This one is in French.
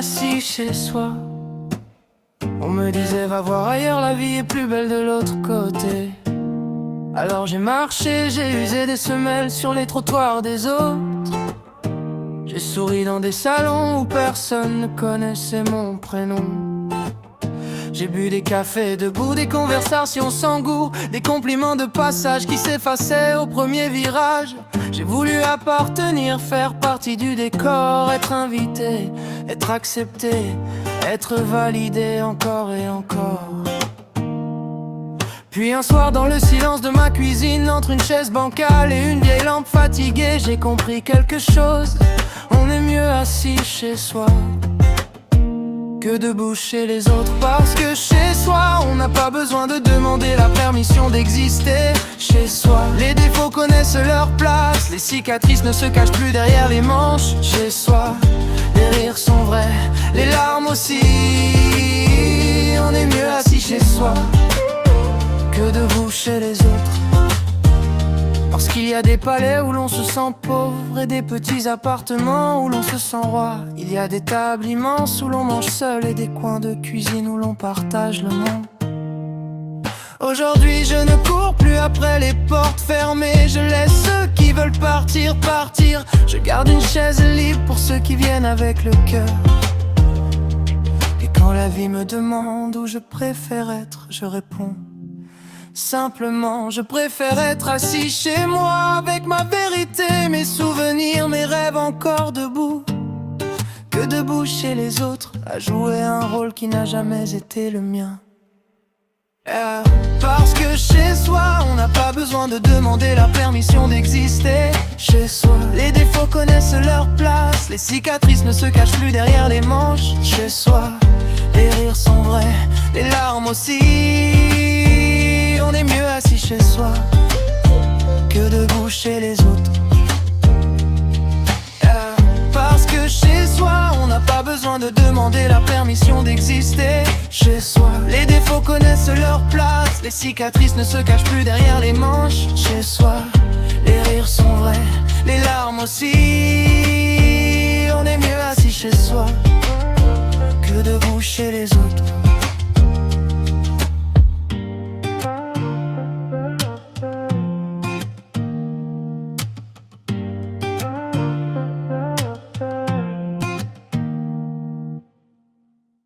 assis chez soi. On me disait va voir ailleurs, la vie est plus belle de l'autre côté. Alors j'ai marché, j'ai usé des semelles sur les trottoirs des autres. J'ai souri dans des salons où personne ne connaissait mon prénom. J'ai bu des cafés debout, des conversations sans goût, des compliments de passage qui s'effaçaient au premier virage. J'ai voulu appartenir, faire partie du décor, être invité, être accepté, être validé encore et encore. Puis un soir dans le silence de ma cuisine, entre une chaise bancale et une vieille lampe fatiguée, j'ai compris quelque chose. On est mieux assis chez soi que debout chez les autres. Parce que chez soi, on n'a pas besoin de demander la permission d'exister. Chez soi, les défauts connaissent leur place, les cicatrices ne se cachent plus derrière les manches. Chez soi, les rires sont vrais, les larmes aussi. On est mieux assis chez soi que debout chez les autres. Parce qu'il y a des palais où l'on se sent pauvre et des petits appartements où l'on se sent roi. Il y a des tables immenses où l'on mange seul et des coins de cuisine où l'on partage le monde. Aujourd'hui je ne cours plus après les portes fermées, je laisse ceux qui veulent partir partir. Je garde une chaise libre pour ceux qui viennent avec le cœur. Et quand la vie me demande où je préfère être, je réponds simplement, je préfère être assis chez moi avec ma vérité, mes souvenirs, mes rêves encore debout, que debout chez les autres, à jouer un rôle qui n'a jamais été le mien. Parce que chez soi, on n'a pas besoin de demander la permission d'exister. Chez soi, les défauts connaissent leur place, les cicatrices ne se cachent plus derrière les manches. Chez soi, les rires sont vrais, les larmes aussi. On est mieux assis chez soi que debout chez les autres. Parce que chez soi, on n'a pas besoin de demander la permission d'exister. Chez soi, les défauts connaissent leur place, les cicatrices ne se cachent plus derrière les manches. Chez soi, les rires sont vrais, les larmes aussi. On est mieux assis chez soi que debout chez les autres.